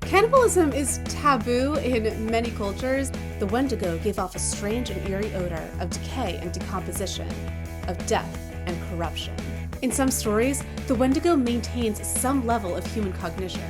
Cannibalism is taboo in many cultures. The Wendigo gave off a strange and eerie odor of decay and decomposition, of death and corruption. In some stories, the Wendigo maintains some level of human cognition.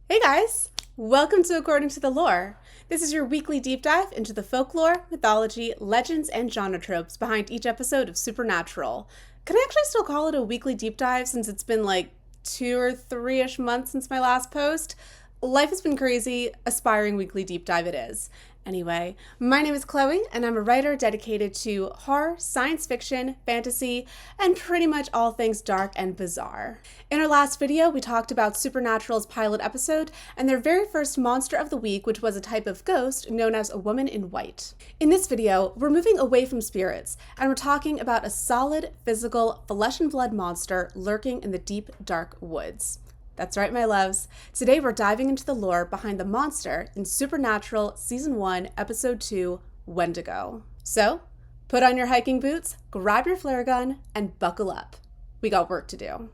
Hey guys! Welcome to According to the Lore. This is your weekly deep dive into the folklore, mythology, legends, and genre tropes behind each episode of Supernatural. Can I actually still call it a weekly deep dive since it's been like 2 or 3-ish months since my last post? Life has been crazy, aspiring weekly deep dive it is. Anyway, my name is Chloe, and I'm a writer dedicated to horror, science fiction, fantasy, and pretty much all things dark and bizarre. In our last video, we talked about Supernatural's pilot episode and their very first monster of the week, which was a type of ghost known as a woman in white. In this video, we're moving away from spirits, and we're talking about a solid, physical, flesh and blood monster lurking in the deep, dark woods. That's right, my loves. Today we're diving into the lore behind the monster in Supernatural Season 1, Episode 2, Wendigo. So, put on your hiking boots, grab your flare gun, and buckle up. We got work to do.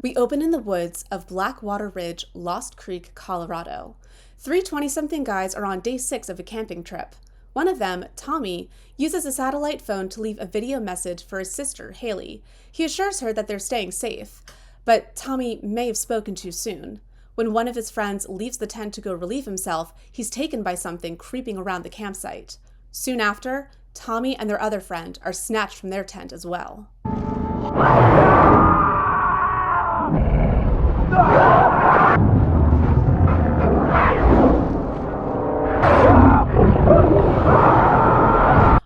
We open in the woods of Blackwater Ridge, Lost Creek, Colorado. 3 20-something guys are on day 6 of a camping trip. One of them, Tommy, uses a satellite phone to leave a video message for his sister, Haley. He assures her that they're staying safe, but Tommy may have spoken too soon. When one of his friends leaves the tent to go relieve himself, he's taken by something creeping around the campsite. Soon after, Tommy and their other friend are snatched from their tent as well.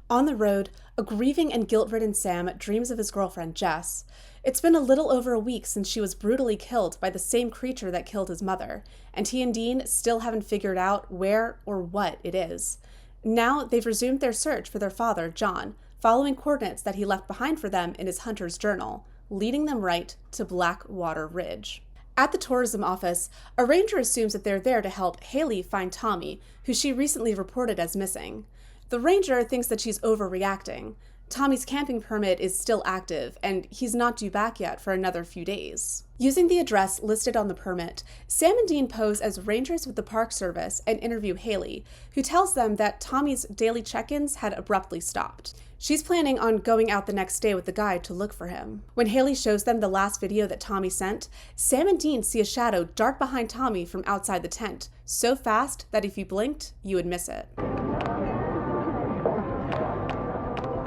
On the road, a grieving and guilt-ridden Sam dreams of his girlfriend, Jess. It's been a little over a week since she was brutally killed by the same creature that killed his mother, and he and Dean still haven't figured out where or what it is. Now they've resumed their search for their father, John, following coordinates that he left behind for them in his hunter's journal, leading them right to Blackwater Ridge. At the tourism office, a ranger assumes that they're there to help Haley find Tommy, who she recently reported as missing. The ranger thinks that she's overreacting. Tommy's camping permit is still active, and he's not due back yet for another few days. Using the address listed on the permit, Sam and Dean pose as rangers with the Park Service and interview Haley, who tells them that Tommy's daily check-ins had abruptly stopped. She's planning on going out the next day with the guide to look for him. When Haley shows them the last video that Tommy sent, Sam and Dean see a shadow dart behind Tommy from outside the tent, so fast that if you blinked, you would miss it.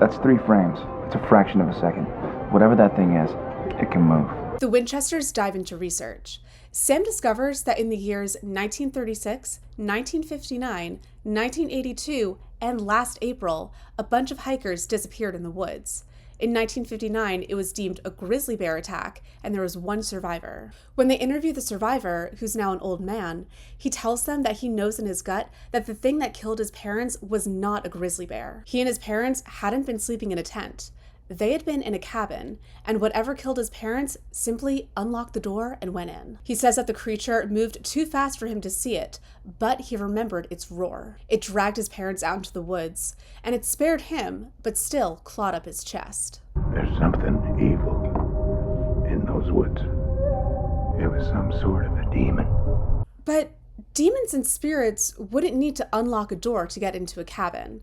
That's 3 frames. It's a fraction of a second. Whatever that thing is, it can move. The Winchesters dive into research. Sam discovers that in the years 1936, 1959, 1982, and last April, a bunch of hikers disappeared in the woods. In 1959, it was deemed a grizzly bear attack, and there was 1 survivor. When they interview the survivor, who's now an old man, he tells them that he knows in his gut that the thing that killed his parents was not a grizzly bear. He and his parents hadn't been sleeping in a tent. They had been in a cabin, and whatever killed his parents simply unlocked the door and went in. He says that the creature moved too fast for him to see it, but he remembered its roar. It dragged his parents out into the woods, and it spared him, but still clawed up his chest. There's something evil in those woods. It was some sort of a demon. But demons and spirits wouldn't need to unlock a door to get into a cabin.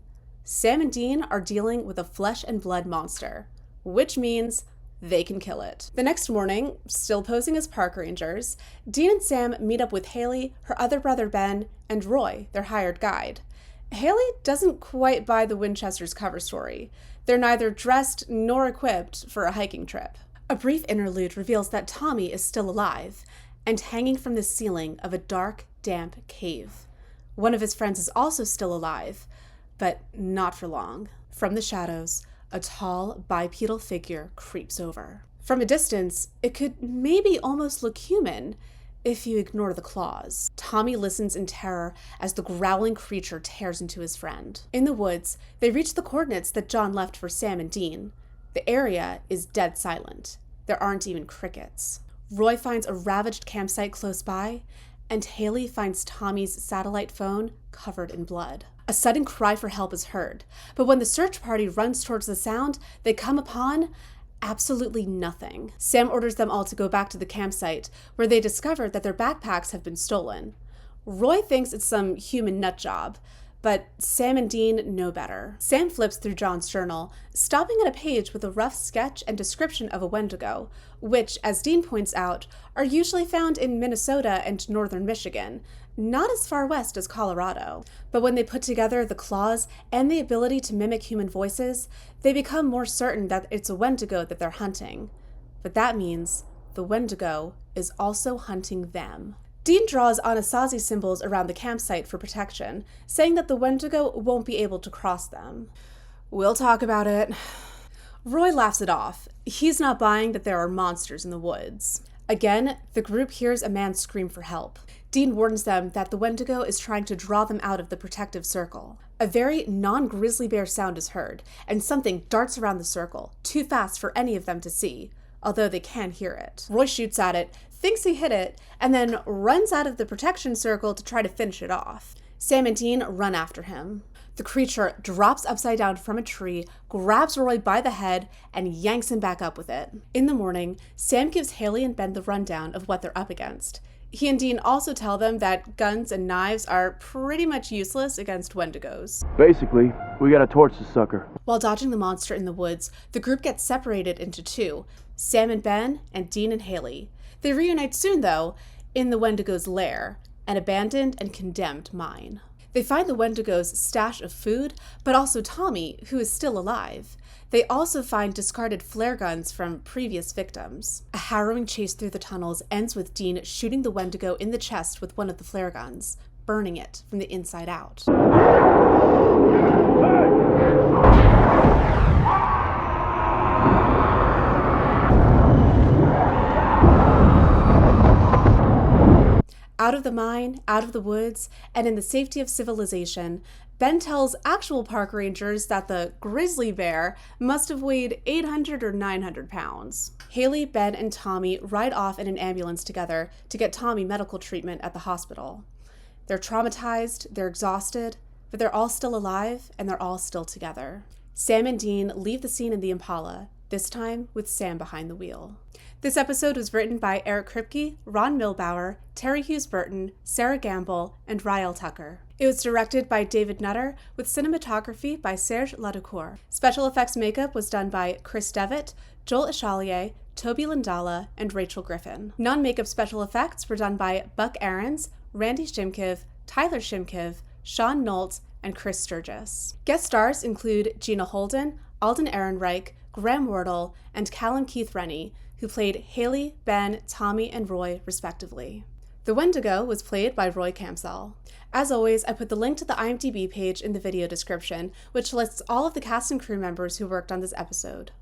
Sam and Dean are dealing with a flesh and blood monster, which means they can kill it. The next morning, still posing as park rangers, Dean and Sam meet up with Haley, her other brother Ben, and Roy, their hired guide. Haley doesn't quite buy the Winchesters' cover story. They're neither dressed nor equipped for a hiking trip. A brief interlude reveals that Tommy is still alive and hanging from the ceiling of a dark, damp cave. One of his friends is also still alive, but not for long. From the shadows, a tall, bipedal figure creeps over. From a distance, it could maybe almost look human if you ignore the claws. Tommy listens in terror as the growling creature tears into his friend. In the woods, they reach the coordinates that John left for Sam and Dean. The area is dead silent. There aren't even crickets. Roy finds a ravaged campsite close by, and Haley finds Tommy's satellite phone covered in blood. A sudden cry for help is heard, but when the search party runs towards the sound, they come upon Absolutely nothing. Sam orders them all to go back to the campsite, where they discover that their backpacks have been stolen. Roy thinks it's some human nut job, but Sam and Dean know better. Sam flips through John's journal, stopping at a page with a rough sketch and description of a Wendigo, which, as Dean points out, are usually found in Minnesota and northern Michigan, not as far west as Colorado. But when they put together the claws and the ability to mimic human voices, they become more certain that it's a Wendigo that they're hunting. But that means the Wendigo is also hunting them. Dean draws Anasazi symbols around the campsite for protection, saying that the Wendigo won't be able to cross them. We'll talk about it. Roy laughs it off. He's not buying that there are monsters in the woods. Again, the group hears a man scream for help. Dean warns them that the Wendigo is trying to draw them out of the protective circle. A very non-grizzly bear sound is heard, and something darts around the circle, too fast for any of them to see, although they can hear it. Roy shoots at it, thinks he hit it, and then runs out of the protection circle to try to finish it off. Sam and Dean run after him. The creature drops upside down from a tree, grabs Roy by the head, and yanks him back up with it. In the morning, Sam gives Haley and Ben the rundown of what they're up against. He and Dean also tell them that guns and knives are pretty much useless against Wendigos. Basically, we gotta torch the sucker. While dodging the monster in the woods, the group gets separated into two, Sam and Ben, and Dean and Haley. They reunite soon, though, in the Wendigo's lair, an abandoned and condemned mine. They find the Wendigo's stash of food, but also Tommy, who is still alive. They also find discarded flare guns from previous victims. A harrowing chase through the tunnels ends with Dean shooting the Wendigo in the chest with one of the flare guns, burning it from the inside out. Out of the mine, out of the woods, and in the safety of civilization, Ben tells actual park rangers that the grizzly bear must have weighed 800 or 900 pounds. Haley, Ben, and Tommy ride off in an ambulance together to get Tommy medical treatment at the hospital. They're traumatized, they're exhausted, but they're all still alive, and they're all still together. Sam and Dean leave the scene in the Impala, this time with Sam behind the wheel. This episode was written by Eric Kripke, Ron Milbauer, Terry Hughes Burton, Sarah Gamble, and Rael Tucker. It was directed by David Nutter, with cinematography by Serge Laducour. Special effects makeup was done by Chris Devitt, Joel Ishalier, Toby Landala, and Rachel Griffin. Non-makeup special effects were done by Buck Aarons, Randy Shimkiv, Tyler Shimkiv, Sean Nolt, and Chris Sturgis. Guest stars include Gina Holden, Alden Ehrenreich, Graham Wardle, and Callum Keith Rennie, who played Haley, Ben, Tommy, and Roy, respectively. The Wendigo was played by Roy Camsell. As always, I put the link to the IMDb page in the video description, which lists all of the cast and crew members who worked on this episode.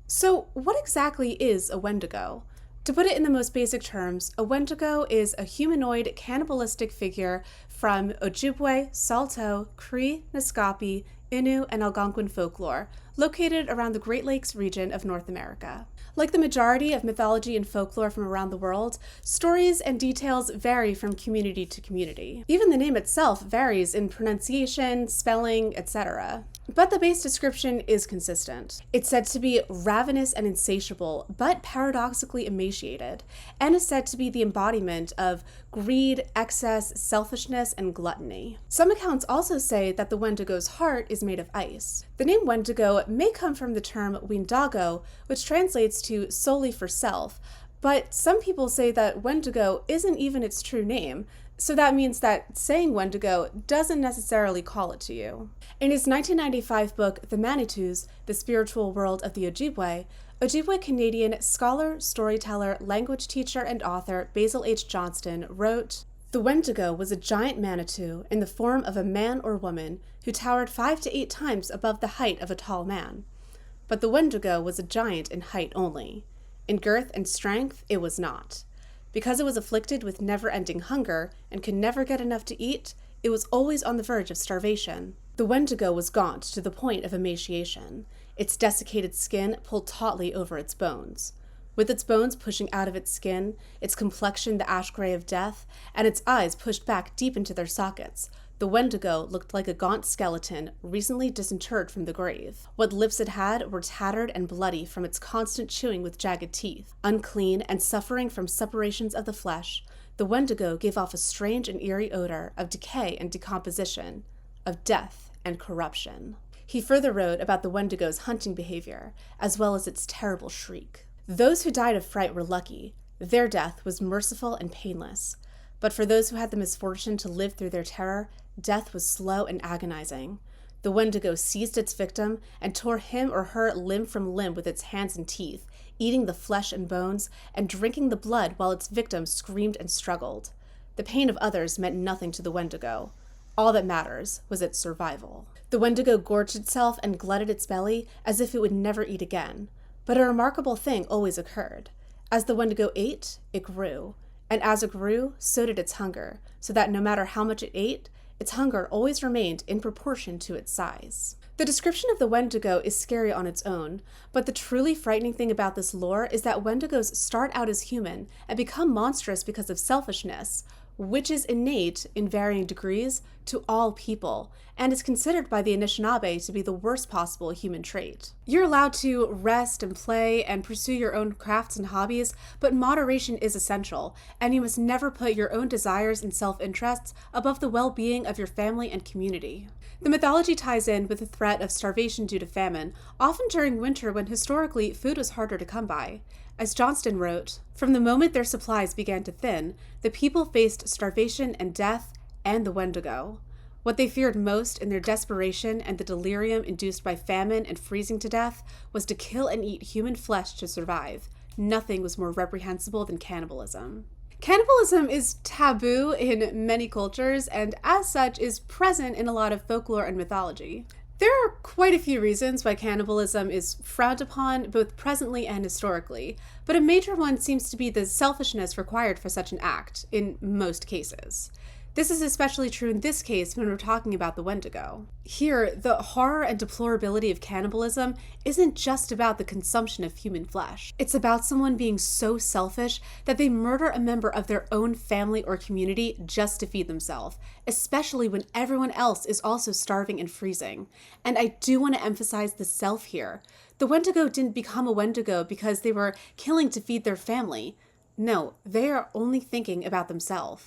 So, what exactly is a Wendigo? To put it in the most basic terms, a Wendigo is a humanoid cannibalistic figure from Ojibway, Saulteaux, Cree, Naskapi, Innu, and Algonquin folklore, located around the Great Lakes region of North America. Like the majority of mythology and folklore from around the world, stories and details vary from community to community. Even the name itself varies in pronunciation, spelling, etc. But the base description is consistent. It's said to be ravenous and insatiable, but paradoxically emaciated, and is said to be the embodiment of greed, excess, selfishness, and gluttony. Some accounts also say that the Wendigo's heart is made of ice. The name Wendigo may come from the term Weendigo, which translates to solely for self, but some people say that Wendigo isn't even its true name, so that means that saying Wendigo doesn't necessarily call it to you. In his 1995 book, The Manitous, The Spiritual World of the Ojibway, Ojibway-Canadian scholar, storyteller, language teacher, and author Basil H. Johnston wrote, "The Wendigo was a giant Manitou in the form of a man or woman who towered 5 to 8 times above the height of a tall man. But the Wendigo was a giant in height only. In girth and strength, it was not. Because it was afflicted with never-ending hunger and could never get enough to eat, it was always on the verge of starvation. The Wendigo was gaunt to the point of emaciation, its desiccated skin pulled tautly over its bones. With its bones pushing out of its skin, its complexion the ash gray of death, and its eyes pushed back deep into their sockets, the The Wendigo looked like a gaunt skeleton recently disinterred from the grave. What lips it had were tattered and bloody from its constant chewing with jagged teeth. Unclean and suffering from separations of the flesh, the Wendigo gave off a strange and eerie odor of decay and decomposition, of death and corruption. He further wrote about the Wendigo's hunting behavior, as well as its terrible shriek. Those who died of fright were lucky. Their death was merciful and painless. But for those who had the misfortune to live through their terror, death was slow and agonizing. The Wendigo seized its victim and tore him or her limb from limb with its hands and teeth, eating the flesh and bones and drinking the blood while its victim screamed and struggled. The pain of others meant nothing to the Wendigo. All that matters was its survival. The Wendigo gorged itself and glutted its belly as if it would never eat again. But a remarkable thing always occurred. As the Wendigo ate, it grew. And as it grew, so did its hunger, so that no matter how much it ate, its hunger always remained in proportion to its size. The description of the Wendigo is scary on its own, but the truly frightening thing about this lore is that Wendigos start out as human and become monstrous because of selfishness, which is innate in varying degrees to all people, and is considered by the Anishinaabe to be the worst possible human trait. You're allowed to rest and play and pursue your own crafts and hobbies, but moderation is essential, and you must never put your own desires and self-interests above the well-being of your family and community. The mythology ties in with the threat of starvation due to famine, often during winter when historically food was harder to come by. As Johnston wrote, "From the moment their supplies began to thin, the people faced starvation and death and the Wendigo. What they feared most in their desperation and the delirium induced by famine and freezing to death was to kill and eat human flesh to survive. Nothing was more reprehensible than cannibalism." Cannibalism is taboo in many cultures and as such is present in a lot of folklore and mythology. There are quite a few reasons why cannibalism is frowned upon, both presently and historically, but a major one seems to be the selfishness required for such an act, in most cases. This is especially true in this case when we're talking about the Wendigo. Here, the horror and deplorability of cannibalism isn't just about the consumption of human flesh. It's about someone being so selfish that they murder a member of their own family or community just to feed themselves, especially when everyone else is also starving and freezing. And I do want to emphasize the self here. The Wendigo didn't become a Wendigo because they were killing to feed their family. No, they are only thinking about themselves.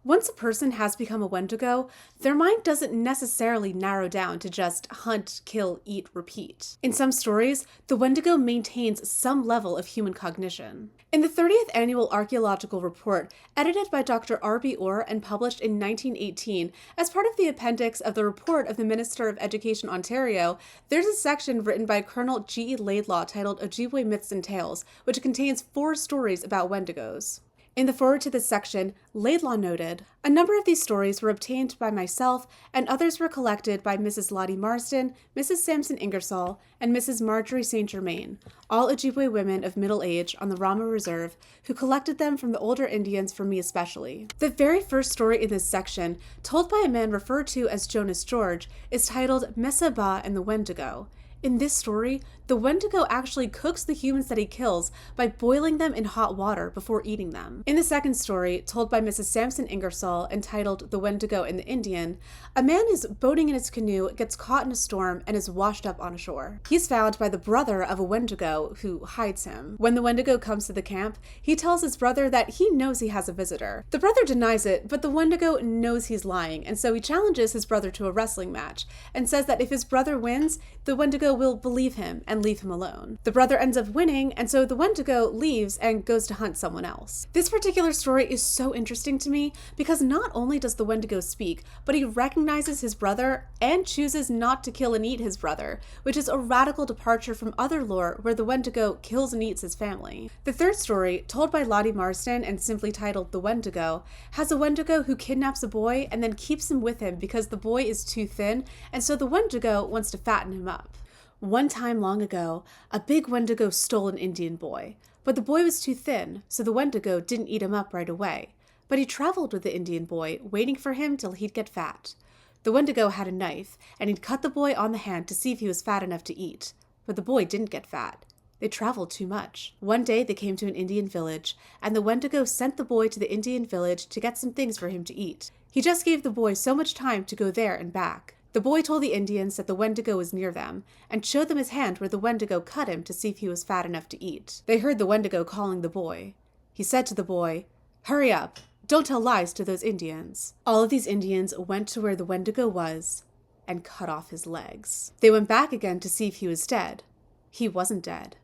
Once a person has become a Wendigo, their mind doesn't necessarily narrow down to just hunt, kill, eat, repeat. In some stories, the Wendigo maintains some level of human cognition. In the 30th Annual Archaeological Report, edited by Dr. R.B. Orr and published in 1918, as part of the Appendix of the Report of the Minister of Education Ontario, there's a section written by Colonel G.E. Laidlaw titled Ojibway Myths and Tales, which contains 4 stories about Wendigos. In the foreword to this section, Laidlaw noted, "A number of these stories were obtained by myself, and others were collected by Mrs. Lottie Marsden, Mrs. Sampson Ingersoll, and Mrs. Marjorie St. Germain, all Ojibway women of middle age on the Rama Reserve, who collected them from the older Indians for me especially." The very first story in this section, told by a man referred to as Jonas George, is titled Mesa Ba and the Wendigo. In this story, the Wendigo actually cooks the humans that he kills by boiling them in hot water before eating them. In the second story, told by Mrs. Sampson Ingersoll, entitled The Wendigo and the Indian, a man is boating in his canoe, gets caught in a storm, and is washed up on shore. He's found by the brother of a Wendigo, who hides him. When the Wendigo comes to the camp, he tells his brother that he knows he has a visitor. The brother denies it, but the Wendigo knows he's lying, and so he challenges his brother to a wrestling match, and says that if his brother wins, the Wendigo will believe him and leave him alone. The brother ends up winning, and so the Wendigo leaves and goes to hunt someone else. This particular story is so interesting to me because not only does the Wendigo speak, but he recognizes his brother and chooses not to kill and eat his brother, which is a radical departure from other lore where the Wendigo kills and eats his family. The third story, told by Lottie Marsden and simply titled The Wendigo, has a Wendigo who kidnaps a boy and then keeps him with him because the boy is too thin, and so the Wendigo wants to fatten him up. One time long ago, a big Wendigo stole an Indian boy, but the boy was too thin, so the Wendigo didn't eat him up right away. But he traveled with the Indian boy, waiting for him till he'd get fat. The Wendigo had a knife, and he'd cut the boy on the hand to see if he was fat enough to eat. But the boy didn't get fat. They traveled too much. One day they came to an Indian village, and the Wendigo sent the boy to the Indian village to get some things for him to eat. He just gave the boy so much time to go there and back. The boy told the Indians that the Wendigo was near them, and showed them his hand where the Wendigo cut him to see if he was fat enough to eat. They heard the Wendigo calling the boy. He said to the boy, "Hurry up, don't tell lies to those Indians." All of these Indians went to where the Wendigo was and cut off his legs. They went back again to see if he was dead. He wasn't dead.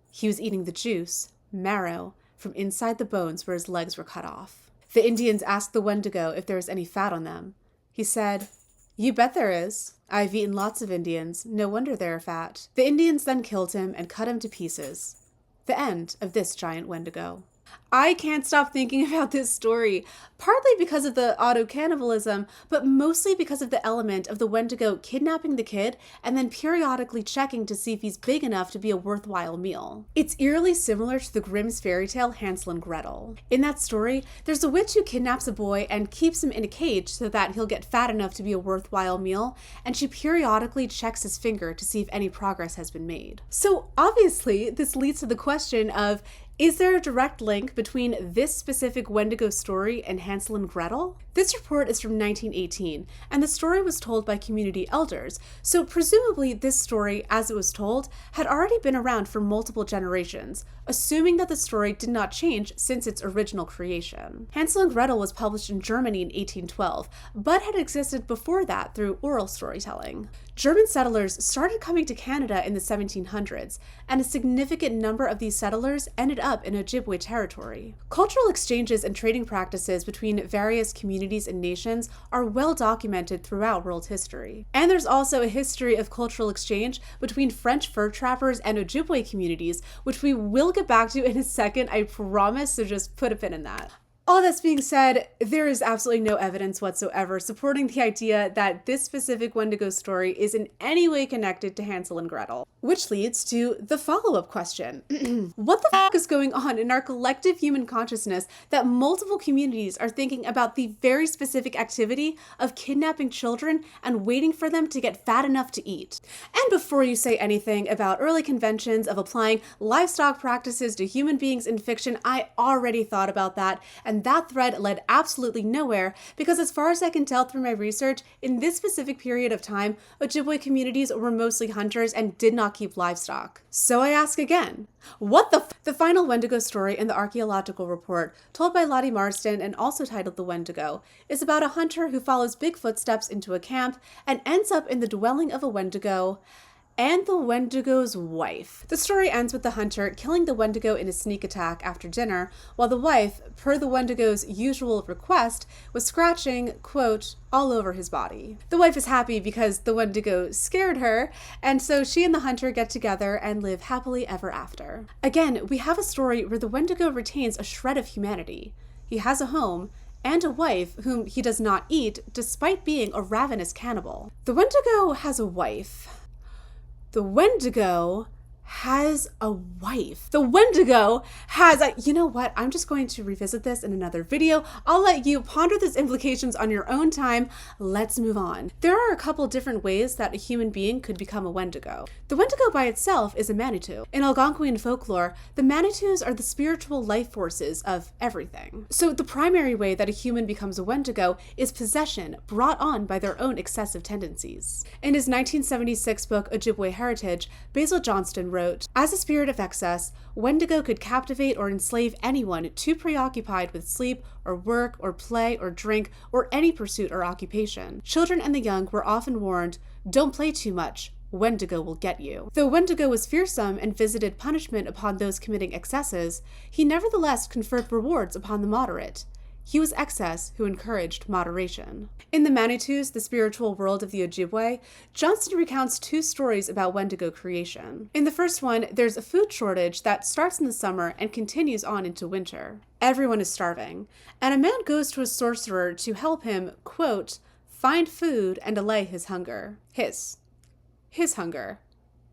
He was eating the juice, marrow, from inside the bones where his legs were cut off. The Indians asked the Wendigo if there was any fat on them. He said, "You bet there is. I've eaten lots of Indians. No wonder they're fat." The Indians then killed him and cut him to pieces. The end of this giant Wendigo. I can't stop thinking about this story, partly because of the auto-cannibalism, but mostly because of the element of the Wendigo kidnapping the kid and then periodically checking to see if he's big enough to be a worthwhile meal. It's eerily similar to the Grimm's fairy tale Hansel and Gretel. In that story, there's a witch who kidnaps a boy and keeps him in a cage so that he'll get fat enough to be a worthwhile meal, and she periodically checks his finger to see if any progress has been made. So obviously, this leads to the question of, is there a direct link between this specific Wendigo story and Hansel and Gretel? This report is from 1918, and the story was told by community elders, so presumably this story, as it was told, had already been around for multiple generations, assuming that the story did not change since its original creation. Hansel and Gretel was published in Germany in 1812, but had existed before that through oral storytelling. German settlers started coming to Canada in the 1700s, and a significant number of these settlers ended up in Ojibway territory. Cultural exchanges and trading practices between various communities and nations are well documented throughout world history. And there's also a history of cultural exchange between French fur trappers and Ojibway communities, which we will get back to in a second, I promise, so just put a pin in that. All this being said, there is absolutely no evidence whatsoever supporting the idea that this specific Wendigo story is in any way connected to Hansel and Gretel. Which leads to the follow-up question. What the fuck is going on in our collective human consciousness that multiple communities are thinking about the very specific activity of kidnapping children and waiting for them to get fat enough to eat? And before you say anything about early conventions of applying livestock practices to human beings in fiction, I already thought about that, and that thread led absolutely nowhere because as far as I can tell through my research, in this specific period of time, Ojibway communities were mostly hunters and did not keep livestock. So I ask again, what the final Wendigo story in the Archaeological report, told by Lottie Marston and also titled The Wendigo, is about a hunter who follows big footsteps into a camp and ends up in the dwelling of a Wendigo and the Wendigo's wife. The story ends with the hunter killing the Wendigo in a sneak attack after dinner, while the wife, per the Wendigo's usual request, was scratching, quote, all over his body. The wife is happy because the Wendigo scared her, and so she and the hunter get together and live happily ever after. Again, we have a story where the Wendigo retains a shred of humanity. He has a home, and a wife whom he does not eat, despite being a ravenous cannibal. The Wendigo has a wife. The Wendigo has a wife. The Wendigo has you know what? I'm just going to revisit this in another video. I'll let you ponder these implications on your own time. Let's move on. There are a couple different ways that a human being could become a Wendigo. The Wendigo by itself is a Manitou. In Algonquian folklore, the Manitous are the spiritual life forces of everything. So the primary way that a human becomes a Wendigo is possession brought on by their own excessive tendencies. In his 1976 book, Ojibway Heritage, Basil Johnston wrote, "As a spirit of excess, Wendigo could captivate or enslave anyone too preoccupied with sleep or work or play or drink or any pursuit or occupation. Children and the young were often warned, 'Don't play too much. Wendigo will get you.' Though Wendigo was fearsome and visited punishment upon those committing excesses, he nevertheless conferred rewards upon the moderate. He was excess who encouraged moderation." In the Manitous, the spiritual world of the Ojibway, Johnston recounts two stories about Wendigo creation. In the first one, there's a food shortage that starts in the summer and continues on into winter. Everyone is starving, and a man goes to a sorcerer to help him, quote, find food and allay his hunger. His hunger.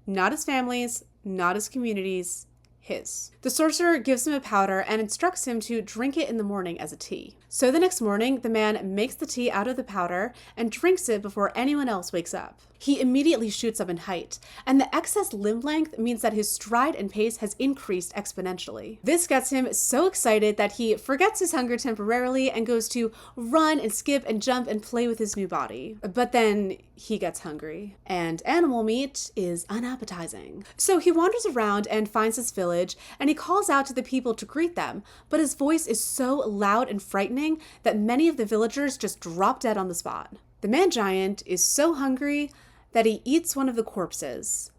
Not his family's, not his community's, his. The sorcerer gives him a powder and instructs him to drink it in the morning as a tea. So the next morning, the man makes the tea out of the powder and drinks it before anyone else wakes up. he immediately shoots up in height, and the excess limb length means that his stride and pace has increased exponentially. This gets him so excited that he forgets his hunger temporarily and goes to run and skip and jump and play with his new body. But then he gets hungry, and animal meat is unappetizing. So he wanders around and finds his village, and he calls out to the people to greet them, but his voice is so loud and frightening that many of the villagers just drop dead on the spot. The man-giant is so hungry that he eats one of the corpses,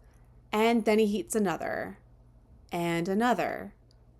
and then he eats another, and another,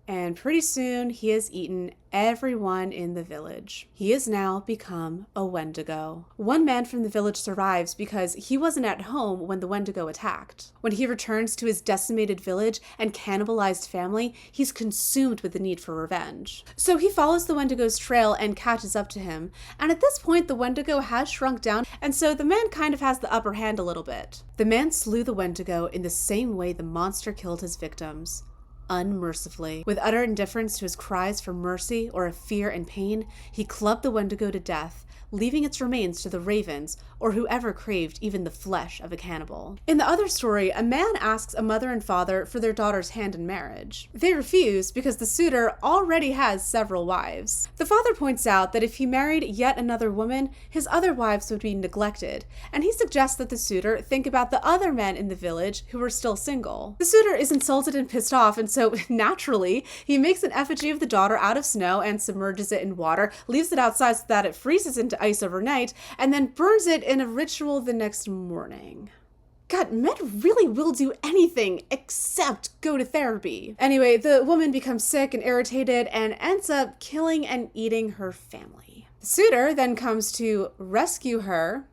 and pretty soon he has eaten everyone in the village. He has now become a Wendigo. One man from the village survives because he wasn't at home when the Wendigo attacked. When he returns to his decimated village and cannibalized family, he's consumed with the need for revenge. So he follows the Wendigo's trail and catches up to him, and at this point the Wendigo has shrunk down, and so the man kind of has the upper hand a little bit. The man slew the Wendigo in the same way the monster killed his victims. Unmercifully. With utter indifference to his cries for mercy or of fear and pain, he clubbed the Wendigo to death, leaving its remains to the ravens or whoever craved even the flesh of a cannibal. In the other story, a man asks a mother and father for their daughter's hand in marriage. They refuse because the suitor already has several wives. The father points out that if he married yet another woman, his other wives would be neglected, and he suggests that the suitor think about the other men in the village who are still single. The suitor is insulted and pissed off, and so naturally, he makes an effigy of the daughter out of snow and submerges it in water, leaves it outside so that it freezes into ice overnight, and then burns it in a ritual the next morning. God, men really will do anything except go to therapy. Anyway, the woman becomes sick and irritated and ends up killing and eating her family. The suitor then comes to rescue her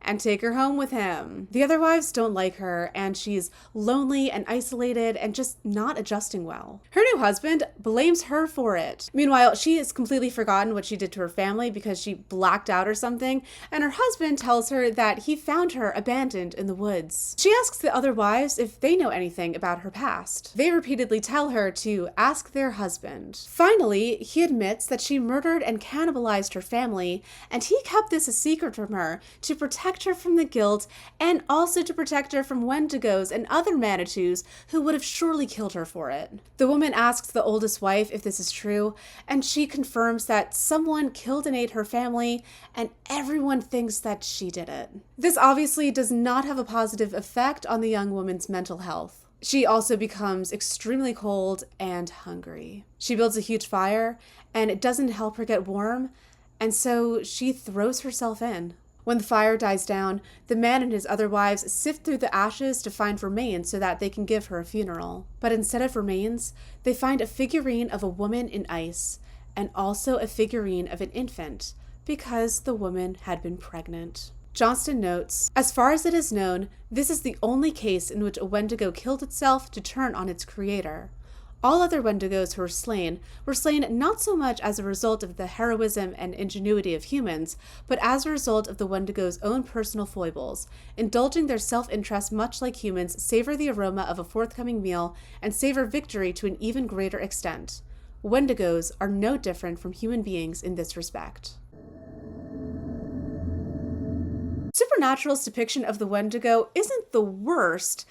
and take her home with him. The other wives don't like her, and she's lonely and isolated and just not adjusting well. Her new husband blames her for it. Meanwhile, she has completely forgotten what she did to her family because she blacked out or something, and her husband tells her that he found her abandoned in the woods. She asks the other wives if they know anything about her past. They repeatedly tell her to ask their husband. Finally, he admits that she murdered and cannibalized her family, and he kept this a secret from her to protect her from the guilt and also to protect her from Wendigos and other Manitous who would have surely killed her for it. The woman asks the oldest wife if this is true, and she confirms that someone killed and ate her family, and everyone thinks that she did it. This obviously does not have a positive effect on the young woman's mental health. She also becomes extremely cold and hungry. She builds a huge fire, and it doesn't help her get warm, and so she throws herself in. When the fire dies down, the man and his other wives sift through the ashes to find remains so that they can give her a funeral. But instead of remains, they find a figurine of a woman in ice, and also a figurine of an infant, because the woman had been pregnant. Johnston notes, as far as it is known, this is the only case in which a Wendigo killed itself to turn on its creator. All other Wendigos who were slain not so much as a result of the heroism and ingenuity of humans, but as a result of the Wendigo's own personal foibles, indulging their self-interest much like humans savor the aroma of a forthcoming meal and savor victory to an even greater extent. Wendigos are no different from human beings in this respect. Supernatural's depiction of the Wendigo isn't the worst,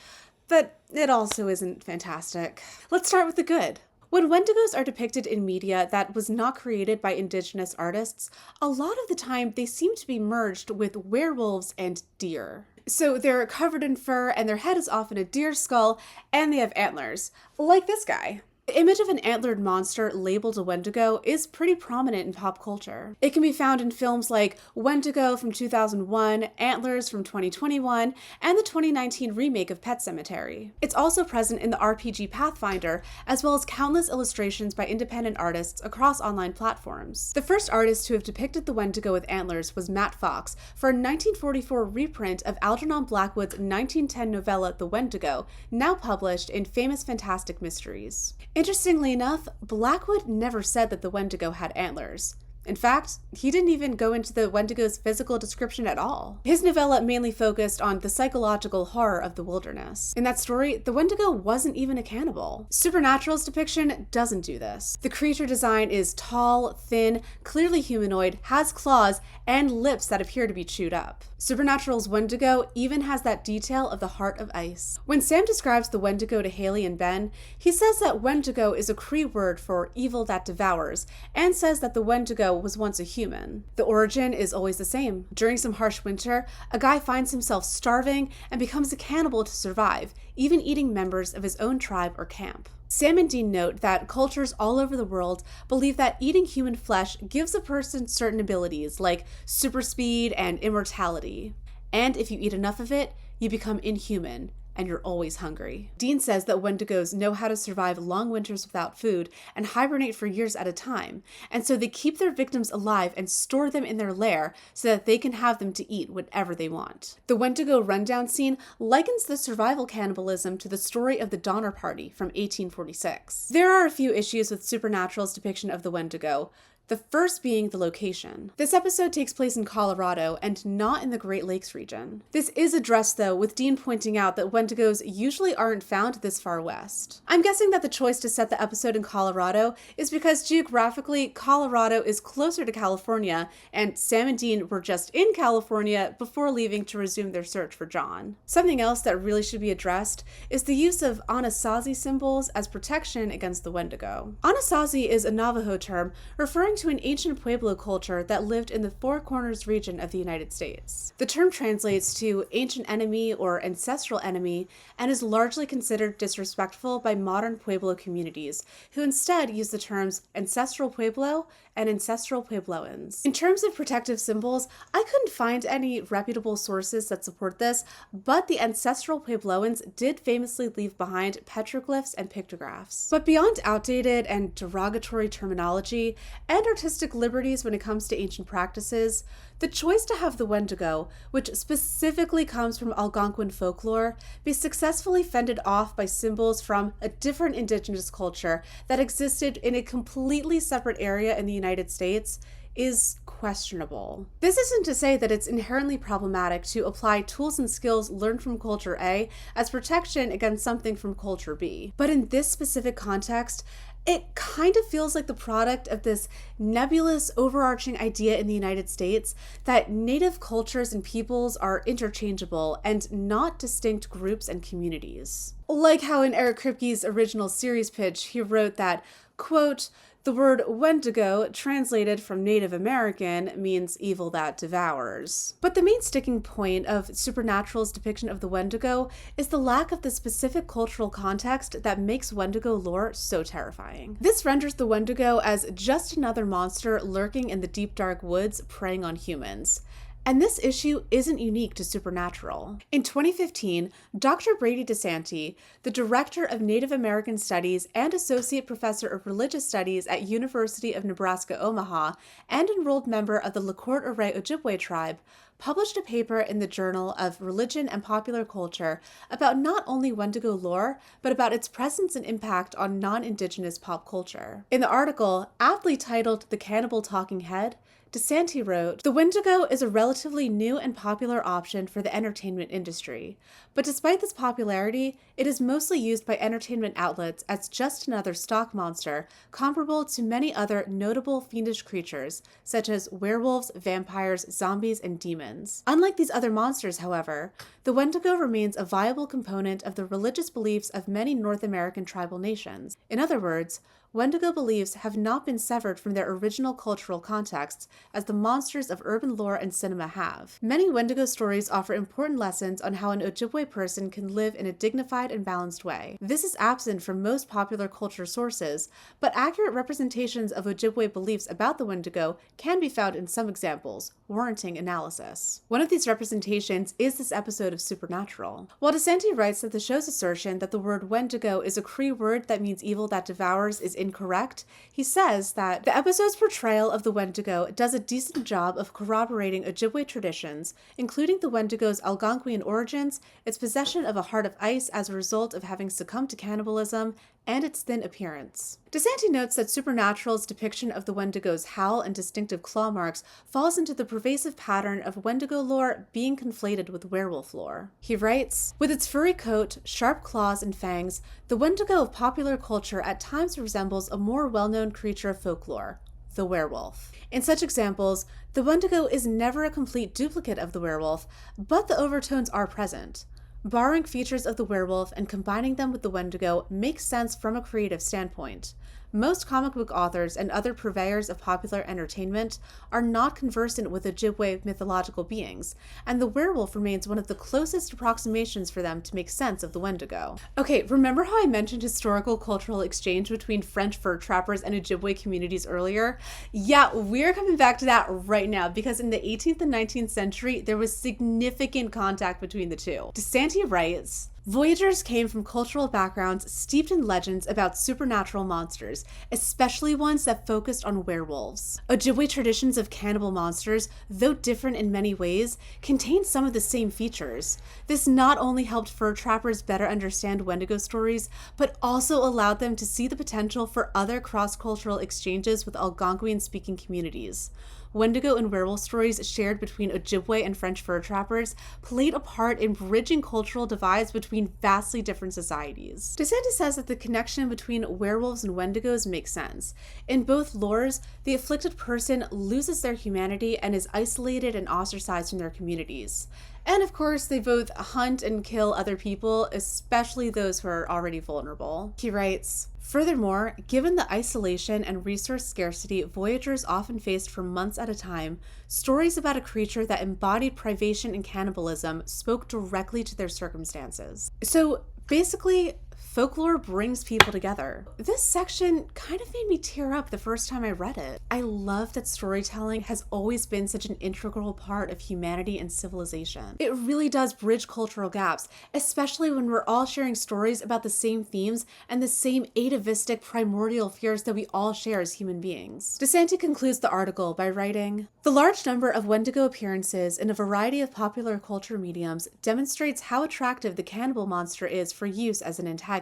but it also isn't fantastic. Let's start with the good. When Wendigos are depicted in media that was not created by indigenous artists, a lot of the time they seem to be merged with werewolves and deer. So they're covered in fur, and their head is often a deer skull, and they have antlers, like this guy. The image of an antlered monster labeled a Wendigo is pretty prominent in pop culture. It can be found in films like Wendigo from 2001, Antlers from 2021, and the 2019 remake of Pet Sematary. It's also present in the RPG Pathfinder, as well as countless illustrations by independent artists across online platforms. The first artist to have depicted the Wendigo with antlers was Matt Fox for a 1944 reprint of Algernon Blackwood's 1910 novella The Wendigo, now published in Famous Fantastic Mysteries. Interestingly enough, Blackwood never said that the Wendigo had antlers. In fact, he didn't even go into the Wendigo's physical description at all. His novella mainly focused on the psychological horror of the wilderness. In that story, the Wendigo wasn't even a cannibal. Supernatural's depiction doesn't do this. The creature design is tall, thin, clearly humanoid, has claws, and lips that appear to be chewed up. Supernatural's Wendigo even has that detail of the heart of ice. When Sam describes the Wendigo to Haley and Ben, he says that Wendigo is a Cree word for evil that devours, and says that the Wendigo was once a human. The origin is always the same. During some harsh winter, a guy finds himself starving and becomes a cannibal to survive, even eating members of his own tribe or camp. Sam and Dean note that cultures all over the world believe that eating human flesh gives a person certain abilities like super speed and immortality. And if you eat enough of it, you become inhuman, and you're always hungry. Dean says that Wendigos know how to survive long winters without food and hibernate for years at a time, and so they keep their victims alive and store them in their lair so that they can have them to eat whatever they want. The Wendigo rundown scene likens the survival cannibalism to the story of the Donner Party from 1846. There are a few issues with Supernatural's depiction of the Wendigo, the first being the location. This episode takes place in Colorado and not in the Great Lakes region. This is addressed though, with Dean pointing out that Wendigos usually aren't found this far west. I'm guessing that the choice to set the episode in Colorado is because geographically, Colorado is closer to California, and Sam and Dean were just in California before leaving to resume their search for John. Something else that really should be addressed is the use of Anasazi symbols as protection against the Wendigo. Anasazi is a Navajo term referring to an ancient Pueblo culture that lived in the Four Corners region of the United States. The term translates to ancient enemy or ancestral enemy and is largely considered disrespectful by modern Pueblo communities, who instead use the terms ancestral Pueblo and ancestral Puebloans. In terms of protective symbols, I couldn't find any reputable sources that support this, but the ancestral Puebloans did famously leave behind petroglyphs and pictographs. But beyond outdated and derogatory terminology and artistic liberties when it comes to ancient practices, the choice to have the Wendigo, which specifically comes from Algonquin folklore, be successfully fended off by symbols from a different indigenous culture that existed in a completely separate area in the United States is questionable. This isn't to say that it's inherently problematic to apply tools and skills learned from culture A as protection against something from culture B. But in this specific context, it kind of feels like the product of this nebulous, overarching idea in the United States that native cultures and peoples are interchangeable and not distinct groups and communities. Like how in Eric Kripke's original series pitch, he wrote that, quote, "The word Wendigo, translated from Native American, means evil that devours." But the main sticking point of Supernatural's depiction of the Wendigo is the lack of the specific cultural context that makes Wendigo lore so terrifying. This renders the Wendigo as just another monster lurking in the deep dark woods preying on humans. And this issue isn't unique to Supernatural. In 2015, Dr. Brady DeSanti, the director of Native American Studies and associate professor of religious studies at University of Nebraska-Omaha and enrolled member of the LaCourte Array Ojibway tribe, published a paper in the Journal of Religion and Popular Culture about not only Wendigo lore, but about its presence and impact on non-Indigenous pop culture. In the article, aptly titled "The Cannibal Talking Head," DeSanti wrote, "The Wendigo is a relatively new and popular option for the entertainment industry, but despite this popularity, it is mostly used by entertainment outlets as just another stock monster comparable to many other notable fiendish creatures, such as werewolves, vampires, zombies, and demons. Unlike these other monsters, however, the Wendigo remains a viable component of the religious beliefs of many North American tribal nations. In other words, Wendigo beliefs have not been severed from their original cultural contexts, as the monsters of urban lore and cinema have. Many Wendigo stories offer important lessons on how an Ojibway person can live in a dignified and balanced way. This is absent from most popular culture sources, but accurate representations of Ojibway beliefs about the Wendigo can be found in some examples, warranting analysis. One of these representations is this episode of Supernatural. While DeSanti writes that the show's assertion that the word Wendigo is a Cree word that means evil that devours is incorrect, he says that the episode's portrayal of the Wendigo does a decent job of corroborating Ojibway traditions, including the Wendigo's Algonquian origins, its possession of a heart of ice as a result of having succumbed to cannibalism, and its thin appearance. DeSanti notes that Supernatural's depiction of the Wendigo's howl and distinctive claw marks falls into the pervasive pattern of Wendigo lore being conflated with werewolf lore. He writes, "With its furry coat, sharp claws, and fangs, the Wendigo of popular culture at times resembles a more well-known creature of folklore, the werewolf. In such examples, the Wendigo is never a complete duplicate of the werewolf, but the overtones are present. Borrowing features of the werewolf and combining them with the Wendigo makes sense from a creative standpoint. Most comic book authors and other purveyors of popular entertainment are not conversant with Ojibway mythological beings, and the werewolf remains one of the closest approximations for them to make sense of the Wendigo. Okay, remember how I mentioned historical cultural exchange between French fur trappers and Ojibway communities earlier? Yeah, we're coming back to that right now, because in the 18th and 19th century, there was significant contact between the two. DeSanti writes, voyagers came from cultural backgrounds steeped in legends about supernatural monsters, especially ones that focused on werewolves. Ojibway traditions of cannibal monsters, though different in many ways, contain some of the same features. This not only helped fur trappers better understand Wendigo stories, but also allowed them to see the potential for other cross-cultural exchanges with Algonquian-speaking communities. Wendigo and werewolf stories shared between Ojibway and French fur trappers played a part in bridging cultural divides between vastly different societies. DeSantis says that the connection between werewolves and Wendigos makes sense. In both lores, the afflicted person loses their humanity and is isolated and ostracized from their communities. And of course, they both hunt and kill other people, especially those who are already vulnerable. He writes, furthermore, given the isolation and resource scarcity voyagers often faced for months at a time, stories about a creature that embodied privation and cannibalism spoke directly to their circumstances. So basically, folklore brings people together. This section kind of made me tear up the first time I read it. I love that storytelling has always been such an integral part of humanity and civilization. It really does bridge cultural gaps, especially when we're all sharing stories about the same themes and the same atavistic primordial fears that we all share as human beings. DeSanti concludes the article by writing, the large number of Wendigo appearances in a variety of popular culture mediums demonstrates how attractive the cannibal monster is for use as an antagonist.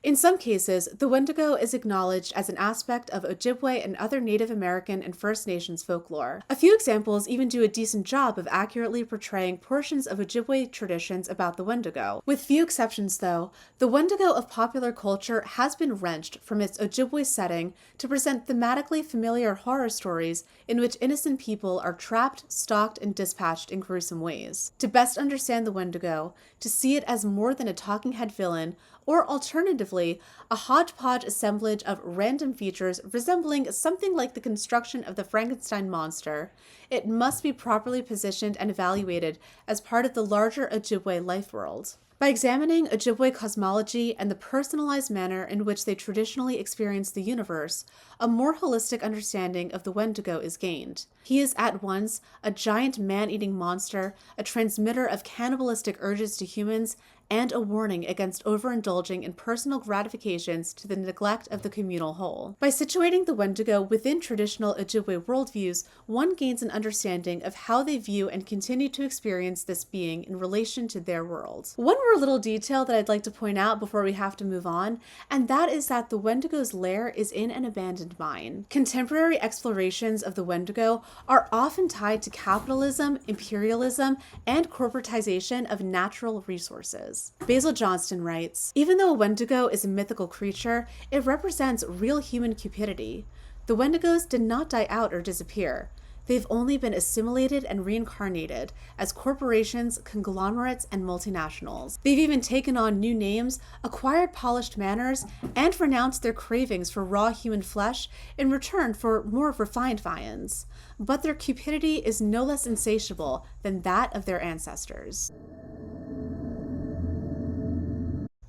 In some cases, the Wendigo is acknowledged as an aspect of Ojibway and other Native American and First Nations folklore. A few examples even do a decent job of accurately portraying portions of Ojibway traditions about the Wendigo. With few exceptions, though, the Wendigo of popular culture has been wrenched from its Ojibway setting to present thematically familiar horror stories in which innocent people are trapped, stalked, and dispatched in gruesome ways. To best understand the Wendigo, to see it as more than a talking head villain, or alternatively, a hodgepodge assemblage of random features resembling something like the construction of the Frankenstein monster, it must be properly positioned and evaluated as part of the larger Ojibway life world. By examining Ojibway cosmology and the personalized manner in which they traditionally experience the universe, a more holistic understanding of the Wendigo is gained. He is at once a giant man-eating monster, a transmitter of cannibalistic urges to humans, and a warning against overindulging in personal gratifications to the neglect of the communal whole. By situating the Wendigo within traditional Ojibway worldviews, one gains an understanding of how they view and continue to experience this being in relation to their world. One more little detail that I'd like to point out before we have to move on, and that is that the Wendigo's lair is in an abandoned mine. Contemporary explorations of the Wendigo are often tied to capitalism, imperialism, and corporatization of natural resources. Basil Johnston writes, even though a Wendigo is a mythical creature, it represents real human cupidity. The Wendigos did not die out or disappear. They've only been assimilated and reincarnated as corporations, conglomerates, and multinationals. They've even taken on new names, acquired polished manners, and renounced their cravings for raw human flesh in return for more refined viands. But their cupidity is no less insatiable than that of their ancestors.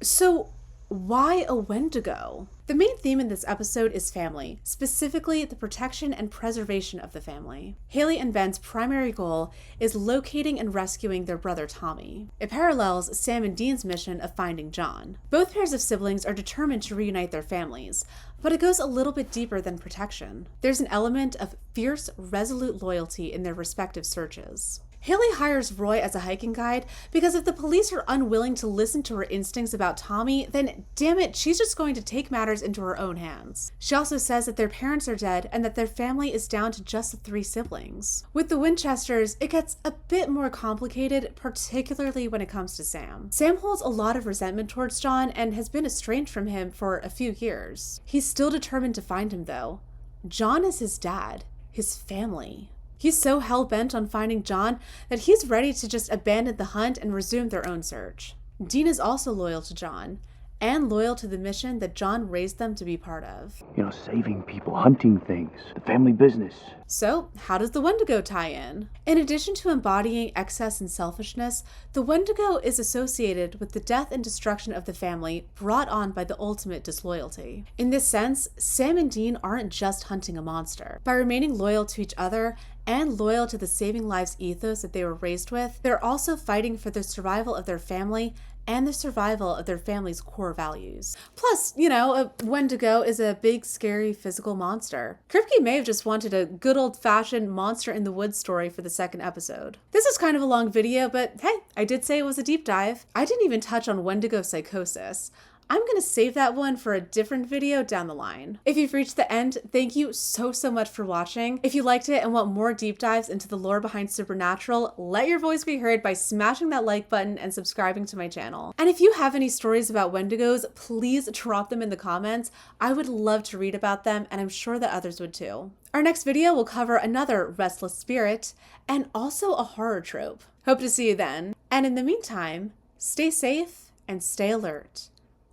So, why a Wendigo? The main theme in this episode is family, specifically the protection and preservation of the family. Haley and Ben's primary goal is locating and rescuing their brother Tommy. It parallels Sam and Dean's mission of finding John. Both pairs of siblings are determined to reunite their families, but it goes a little bit deeper than protection. There's an element of fierce, resolute loyalty in their respective searches. Haley hires Roy as a hiking guide because if the police are unwilling to listen to her instincts about Tommy, then damn it, she's just going to take matters into her own hands. She also says that their parents are dead and that their family is down to just the 3 siblings. With the Winchesters, it gets a bit more complicated, particularly when it comes to Sam. Sam holds a lot of resentment towards John and has been estranged from him for a few years. He's still determined to find him though. John is his dad, his family. He's so hell-bent on finding John that he's ready to just abandon the hunt and resume their own search. Dean is also loyal to John, and loyal to the mission that John raised them to be part of. You know, saving people, hunting things, the family business. So, how does the Wendigo tie in? In addition to embodying excess and selfishness, the Wendigo is associated with the death and destruction of the family brought on by the ultimate disloyalty. In this sense, Sam and Dean aren't just hunting a monster. By remaining loyal to each other and loyal to the saving lives ethos that they were raised with, they're also fighting for the survival of their family and the survival of their family's core values. Plus, you know, a Wendigo is a big, scary, physical monster. Kripke may have just wanted a good old-fashioned monster in the woods story for the second episode. This is kind of a long video, but hey, I did say it was a deep dive. I didn't even touch on Wendigo psychosis. I'm gonna save that one for a different video down the line. If you've reached the end, thank you so much for watching. If you liked it and want more deep dives into the lore behind Supernatural, let your voice be heard by smashing that like button and subscribing to my channel. And if you have any stories about Wendigos, please drop them in the comments. I would love to read about them, and I'm sure that others would too. Our next video will cover another restless spirit and also a horror trope. Hope to see you then. And in the meantime, stay safe and stay alert.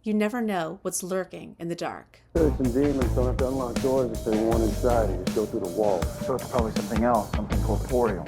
You never know what's lurking in the dark. Spirits and demons don't have to unlock doors if they want inside. You just go through the wall. So it's probably something else, something corporeal.